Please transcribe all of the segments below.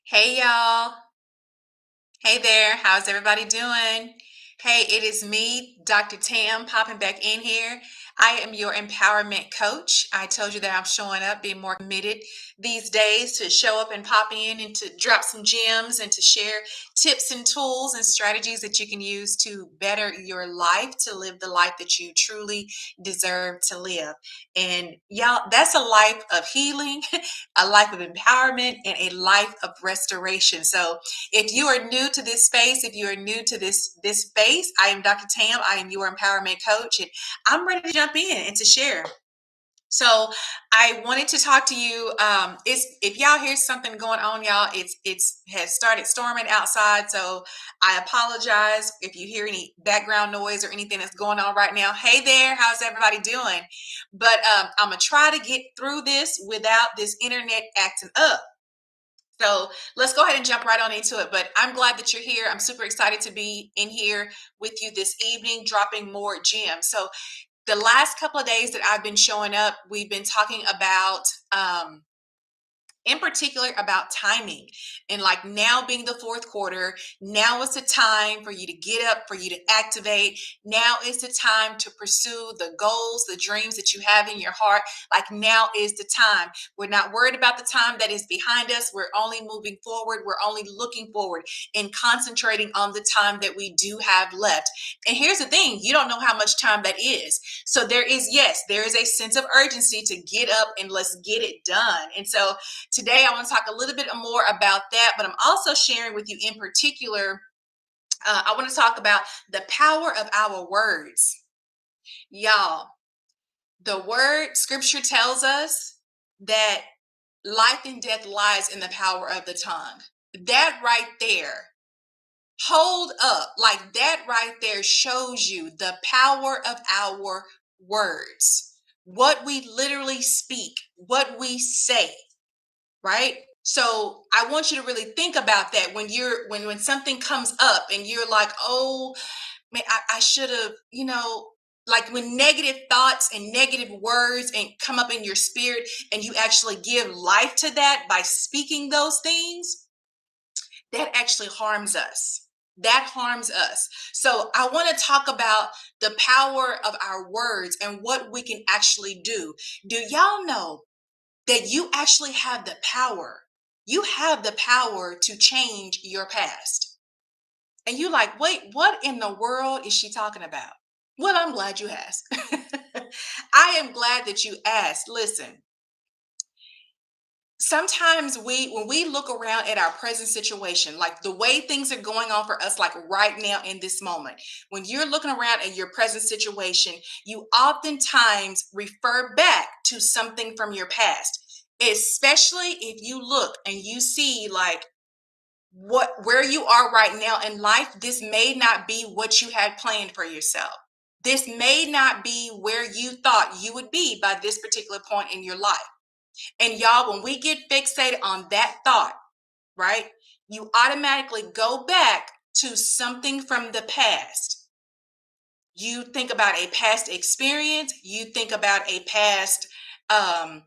Hey y'all. Hey there. How's everybody doing? Hey, it is me, Dr. Tam, popping back in here. I am your empowerment coach. I told you that I'm showing up, being more committed these days to show up and pop in and to drop some gems and to share tips and tools and strategies that you can use to better your life, to live the life that you truly deserve to live. And y'all, that's a life of healing, a life of empowerment, and a life of restoration. So, if you are new to this space, if you are new to this space, I am Dr. Tam. I am your empowerment coach, and I'm ready to jump in and to share. So I wanted to talk to you. It's if y'all hear something going on, y'all, it's has started storming outside. So I apologize if you hear any background noise or anything that's going on right now. Hey there, how's everybody doing? But I'm gonna try to get through this without this internet acting up. So let's go ahead and jump right on into it. But I'm glad that you're here. I'm super excited to be in here with you this evening, dropping more gems. So the last couple of days that I've been showing up, we've been talking about in particular about timing and like now being the fourth quarter. Now is the time for you to get up, for you to activate. Now is the time to pursue the goals, the dreams that you have in your heart. Like now is the time. We're not worried about the time that is behind us. We're only moving forward. We're only looking forward and concentrating on the time that we do have left. And here's the thing, you don't know how much time that is. So there is, yes, there is a sense of urgency to get up and let's get it done. And so today, I want to talk a little bit more about that, but I'm also sharing with you in particular, I want to talk about the power of our words. Y'all, the word scripture tells us that life and death lies in the power of the tongue. That right there, hold up, like that right there shows you the power of our words. What we literally speak, what we say, right? So I want you to really think about that when when something comes up and you're like, oh man, I should have, like when negative thoughts and negative words and come up in your spirit and you actually give life to that by speaking those things, that actually harms us. That harms us. So I want to talk about the power of our words and what we can actually do. Do y'all know that you actually have the power? You have the power to change your past. And you like, wait, what in the world is she talking about? Well, I'm glad you asked. I am glad that you asked. Listen, sometimes when we look around at our present situation, like the way things are going on for us, like right now in this moment, when you're looking around at your present situation, you oftentimes refer back to something from your past, especially if you look and you see like where you are right now in life. This may not be what you had planned for yourself. This may not be where you thought you would be by this particular point in your life. And y'all, when we get fixated on that thought, right, you automatically go back to something from the past. You think about a past experience, you think about a past um,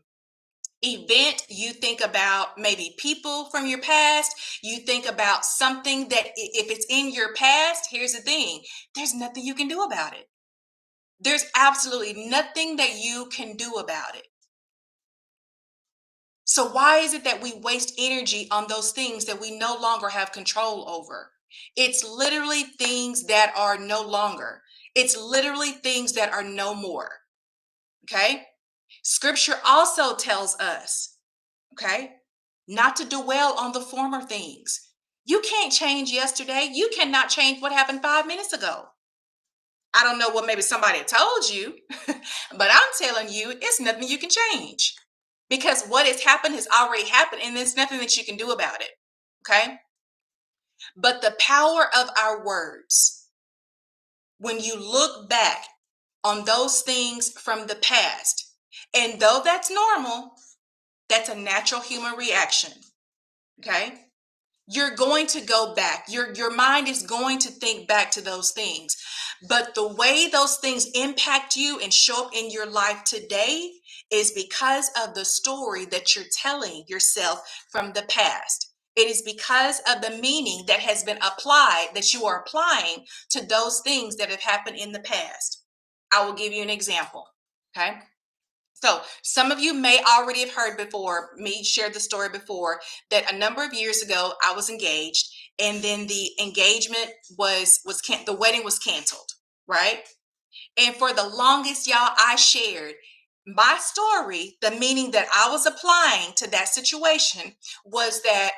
event, you think about maybe people from your past, you think about something that if it's in your past, here's the thing, there's nothing you can do about it. There's absolutely nothing that you can do about it. So why is it that we waste energy on those things that we no longer have control over? It's literally things that are no longer. It's literally things that are no more. Okay? Scripture also tells us, okay, not to dwell on the former things. You can't change yesterday. You cannot change what happened 5 minutes ago. I don't know what maybe somebody told you, but I'm telling you, it's nothing you can change because what has happened has already happened and there's nothing that you can do about it. Okay. But the power of our words, when you look back on those things from the past, and though that's normal, that's a natural human reaction. Okay. You're going to go back. Your mind is going to think back to those things. But the way those things impact you and show up in your life today is because of the story that you're telling yourself from the past. It is because of the meaning that has been applied, that you are applying to those things that have happened in the past. I will give you an example. Okay. So some of you may already have heard before me share the story before that a number of years ago I was engaged, and then the engagement the wedding was canceled, right? And for the longest, y'all, I shared my story. The meaning that I was applying to that situation was that,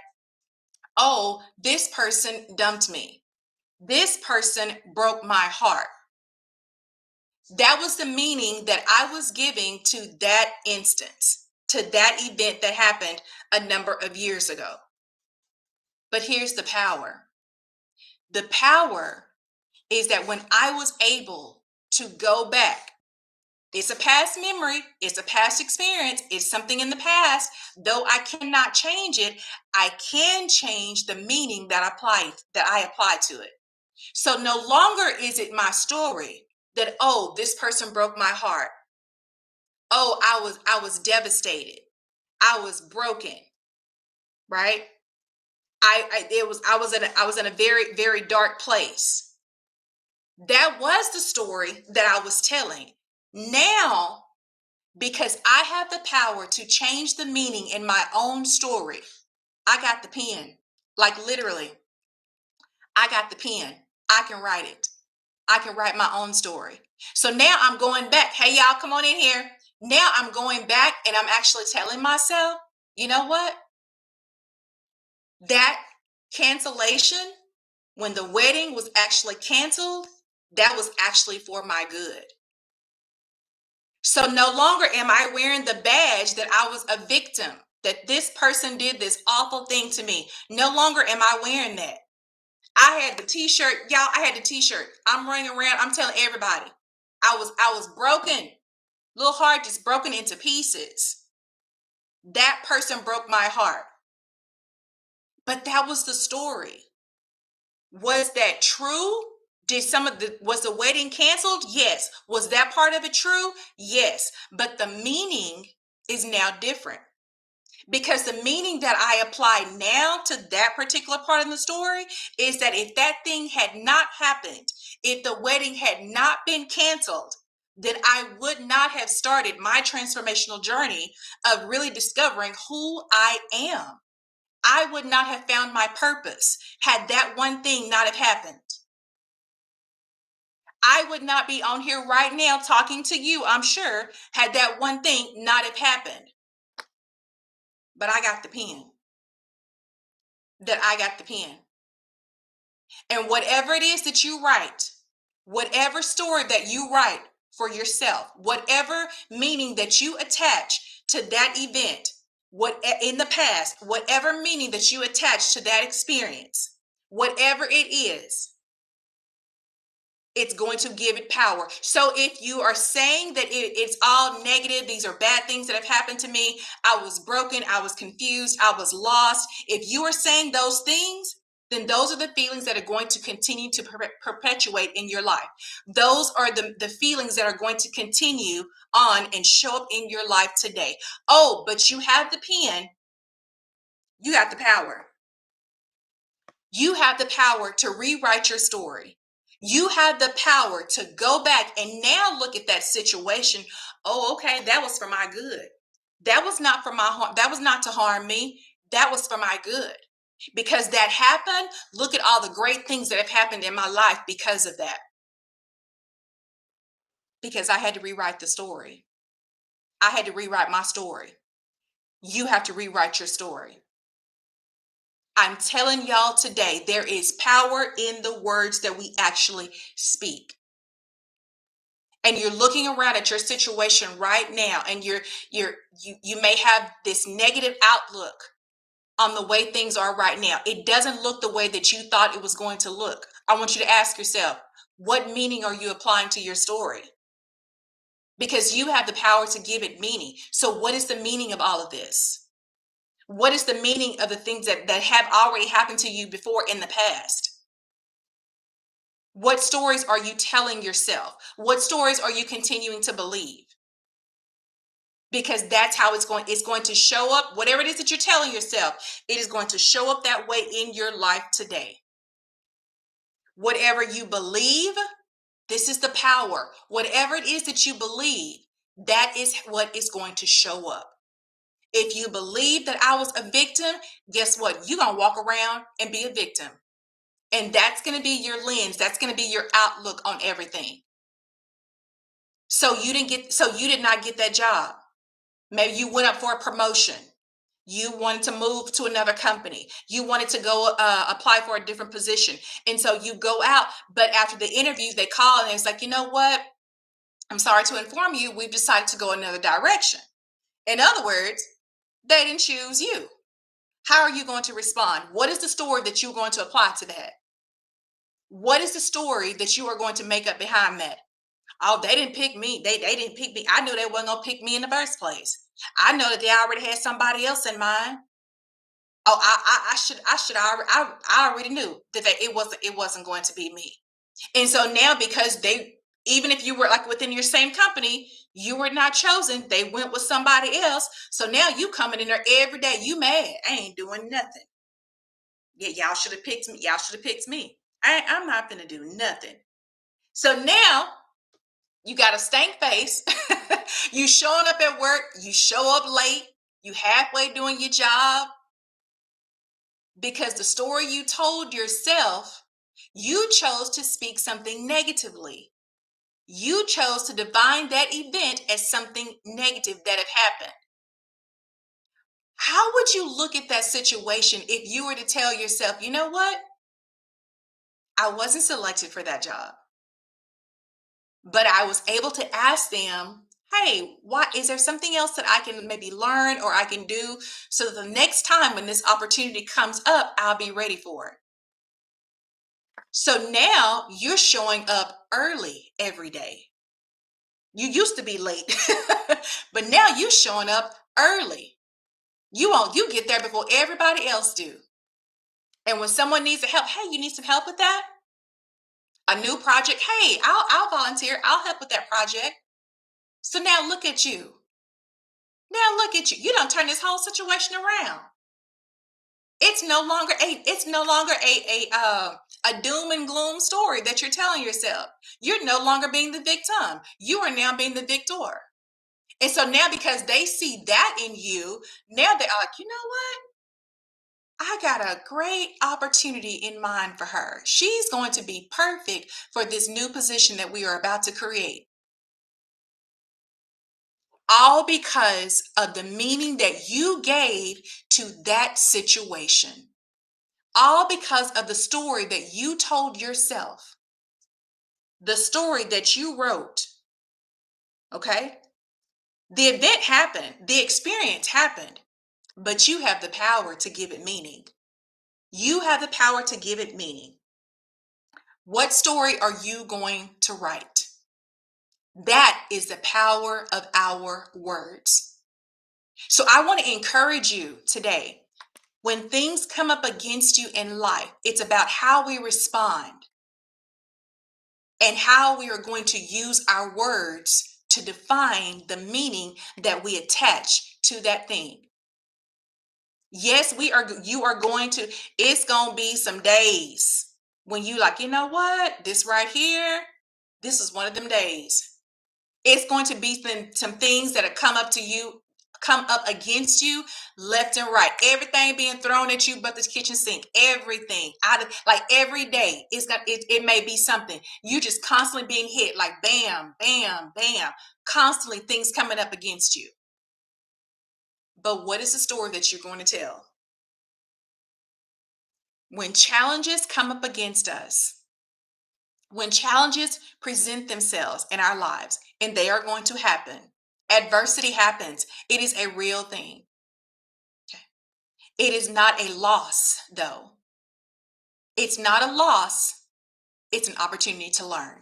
oh, this person dumped me. This person broke my heart. That was the meaning that I was giving to that instance, to that event that happened a number of years ago. But here's the power. The power is that when I was able to go back, it's a past memory, it's a past experience, it's something in the past. Though I cannot change it, I can change the meaning that I apply to it. So no longer is it my story that, oh, this person broke my heart. Oh, I was devastated. I was broken, right? I was in a very, very dark place. That was the story that I was telling. Now, because I have the power to change the meaning in my own story, I got the pen. Like literally, I got the pen. I can write it. I can write my own story. So now I'm going back. Hey, y'all, come on in here. Now I'm going back and I'm actually telling myself, you know what? That cancellation, when the wedding was actually canceled, that was actually for my good. So no longer am I wearing the badge that I was a victim, that this person did this awful thing to me. No longer am I wearing that. I had the t-shirt, y'all, I had the t-shirt. I'm running around, I'm telling everybody. I was broken. Little heart just broken into pieces. That person broke my heart. But that was the story. Was that true? Was the wedding canceled? Yes. Was that part of it true? Yes. But the meaning is now different. Because the meaning that I apply now to that particular part of the story is that if that thing had not happened, if the wedding had not been canceled, then I would not have started my transformational journey of really discovering who I am. I would not have found my purpose had that one thing not have happened. I would not be on here right now talking to you, I'm sure, had that one thing not have happened. But I got the pen. That I got the pen. And whatever it is that you write, whatever story that you write for yourself, whatever meaning that you attach to that event, what in the past, whatever meaning that you attach to that experience, whatever it is, it's going to give it power. So if you are saying that it's all negative, these are bad things that have happened to me, I was broken, I was confused, I was lost. If you are saying those things, then those are the feelings that are going to continue to perpetuate in your life. Those are the feelings that are going to continue on and show up in your life today. Oh, but you have the pen, you got the power. You have the power to rewrite your story. You have the power to go back and now look at that situation. Oh, okay, that was for my good. That was not for my harm. That was not to harm me. That was for my good. Because that happened, look at all the great things that have happened in my life because of that. Because I had to rewrite the story. I had to rewrite my story. You have to rewrite your story. I'm telling y'all today, there is power in the words that we actually speak. And you're looking around at your situation right now, and you may have this negative outlook on the way things are right now. It doesn't look the way that you thought it was going to look. I want you to ask yourself, what meaning are you applying to your story? Because you have the power to give it meaning. So what is the meaning of all of this? What is the meaning of the things that have already happened to you before in the past? What stories are you telling yourself? What stories are you continuing to believe? because that's how it's going to show up. Whatever it is that you're telling yourself, it is going to show up that way in your life today. Whatever you believe, this is the power. Whatever it is that you believe, that is what is going to show up. If you believe that I was a victim, guess what? You're going to walk around and be a victim. And that's going to be your lens. That's going to be your outlook on everything. So you did not get that job. Maybe you went up for a promotion. You wanted to move to another company. You wanted to go apply for a different position. And so you go out, but after the interview, they call and it's like, you know what? I'm sorry to inform you, we've decided to go another direction. In other words, they didn't choose you. How are you going to respond? What is the story that you're going to apply to that? What is the story that you are going to make up behind that? Oh, they didn't pick me. They didn't pick me. I knew they wasn't gonna pick me in the first place. I know that they already had somebody else in mind. Oh, I should already I already knew that it wasn't going to be me. And so now because they even if you were like within your same company, you were not chosen. They went with somebody else. So now you coming in there every day. You mad? I ain't doing nothing. Yeah, y'all should have picked me. Y'all should have picked me. I'm not gonna do nothing. So now you got a stank face. You showing up at work. You show up late. You halfway doing your job because the story you told yourself, you chose to speak something negatively. You chose to define that event as something negative that had happened. How would you look at that situation if you were to tell yourself, you know what? I wasn't selected for that job, but I was able to ask them, hey, why is there something else that I can maybe learn or I can do so that the next time when this opportunity comes up, I'll be ready for it. So now you're showing up early every day. You used to be late, but now you're showing up early. You get there before everybody else do. And when someone needs help, hey, you need some help with that? A new project, hey, I'll volunteer. I'll help with that project. So now look at you. Now look at you. You don't turn this whole situation around. It's no longer a doom and gloom story that you're telling yourself. You're no longer being the victim. You are now being the victor. And so now because they see that in you, now they're like, you know what? I got a great opportunity in mind for her. She's going to be perfect for this new position that we are about to create. All because of the meaning that you gave to that situation. All because of the story that you told yourself, the story that you wrote. Okay? The event happened, the experience happened, but you have the power to give it meaning. You have the power to give it meaning. What story are you going to write? That is the power of our words. So I want to encourage you today. When things come up against you in life, it's about how we respond and how we are going to use our words to define the meaning that we attach to that thing. Yes, you are going to, it's going to be some days when you like, you know what? This right here, this is one of them days. It's going to be some things that have come up against you left and right. Everything being thrown at you but the kitchen sink. Everything out of like every day. It may be something. You just constantly being hit like bam, bam, bam. Constantly things coming up against you. But what is the story that you're going to tell? When challenges come up against us, when challenges present themselves in our lives, and they are going to happen, adversity happens. It is a real thing. Okay. It is not a loss, though. It's not a loss, it's an opportunity to learn.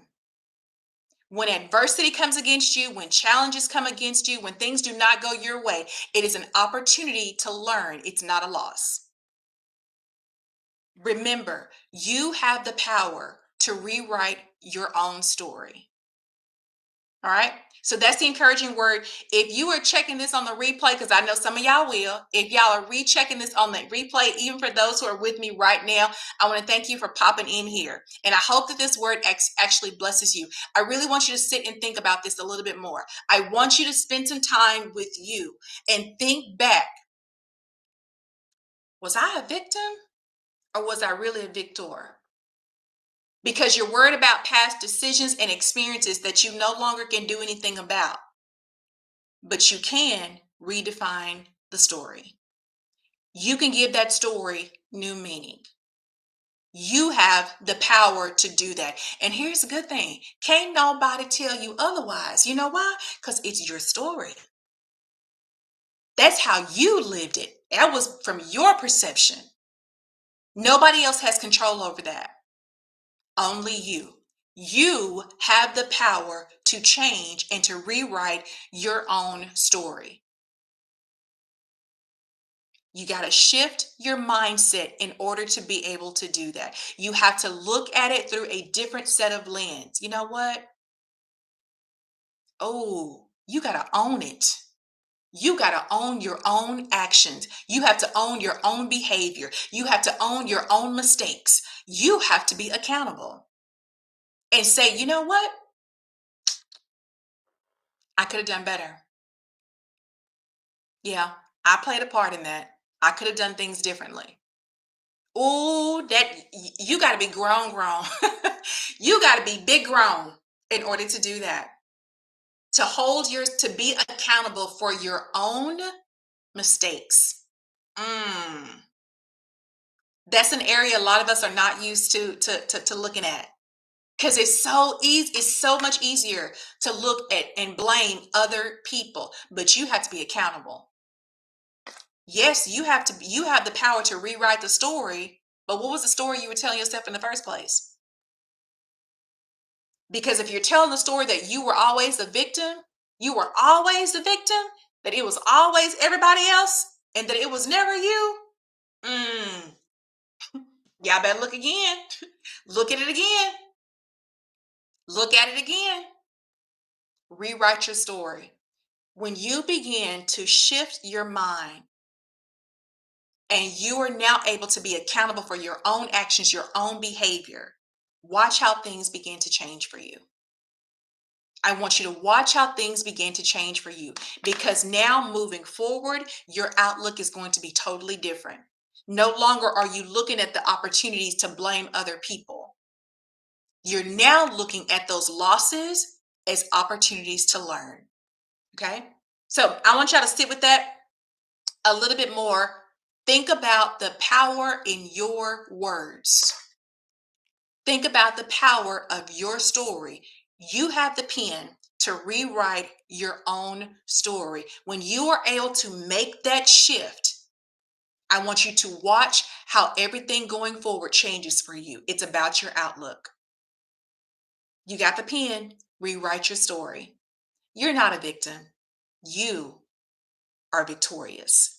When adversity comes against you, when challenges come against you, when things do not go your way, it is an opportunity to learn. It's not a loss. Remember, you have the power to rewrite your own story. All right. So that's the encouraging word. If you are checking this on the replay, because I know some of y'all will, if y'all are rechecking this on the replay, even for those who are with me right now, I want to thank you for popping in here. And I hope that this word actually blesses you. I really want you to sit and think about this a little bit more. I want you to spend some time with you and think back. Was I a victim or was I really a victor? Because you're worried about past decisions and experiences that you no longer can do anything about. But you can redefine the story. You can give that story new meaning. You have the power to do that. And here's the good thing. Can't nobody tell you otherwise. You know why? Because it's your story. That's how you lived it. That was from your perception. Nobody else has control over that. Only you. You have the power to change and to rewrite your own story. You got to shift your mindset in order to be able to do that. You have to look at it through a different set of lens. You know what? Oh, you got to own it. You got to own your own actions. You have to own your own behavior. You have to own your own mistakes. You have to be accountable and say, you know what? I could have done better. Yeah, I played a part in that. I could have done things differently. Oh, you got to be grown. You got to be big grown in order to do that. To be accountable for your own mistakes. Mm, that's an area a lot of us are not used to looking at. Because it's so easy, it's so much easier to look at and blame other people, but you have to be accountable. Yes, you have the power to rewrite the story, but what was the story you were telling yourself in the first place? Because if you're telling the story that you were always the victim, that it was always everybody else, and that it was never you, mm, y'all better look again. Look at it again. Look at it again. Rewrite your story. When you begin to shift your mind and you are now able to be accountable for your own actions, your own behavior, watch how things begin to change for you. I want you to watch how things begin to change for you, because now moving forward, your outlook is going to be totally different. No longer are you looking at the opportunities to blame other people. You're now looking at those losses as opportunities to learn. Okay. So I want y'all to sit with that a little bit more. Think about the power in your words. Think about the power of your story. You have the pen to rewrite your own story. When you are able to make that shift, I want you to watch how everything going forward changes for you. It's about your outlook. You got the pen, rewrite your story. You're not a victim. You are victorious.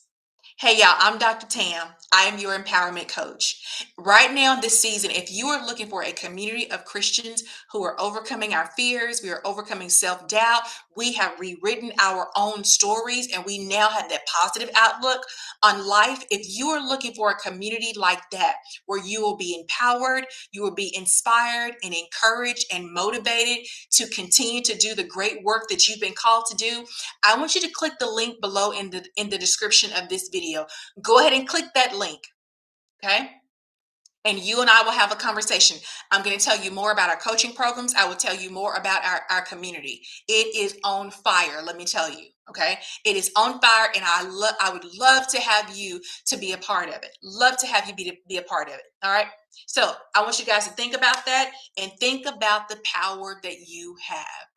Hey, y'all, I'm Dr. Tam. I am your empowerment coach. Right now, this season, if you are looking for a community of Christians who are overcoming our fears, we are overcoming self doubt, we have rewritten our own stories, and we now have that positive outlook on life. If you are looking for a community like that, where you will be empowered, you will be inspired and encouraged and motivated to continue to do the great work that you've been called to do, I want you to click the link below in the description of this video. Go ahead and click that link, okay? And you and I will have a conversation. I'm going to tell you more about our coaching programs. I will tell you more about our community. It is on fire, let me tell you, okay? It is on fire, and I would love to have you to be a part of it. Love to have you be a part of it, all right? So I want you guys to think about that and think about the power that you have.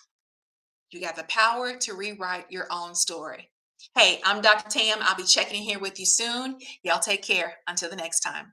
You got the power to rewrite your own story. Hey, I'm Dr. Tam. I'll be checking in here with you soon. Y'all take care. Until the next time.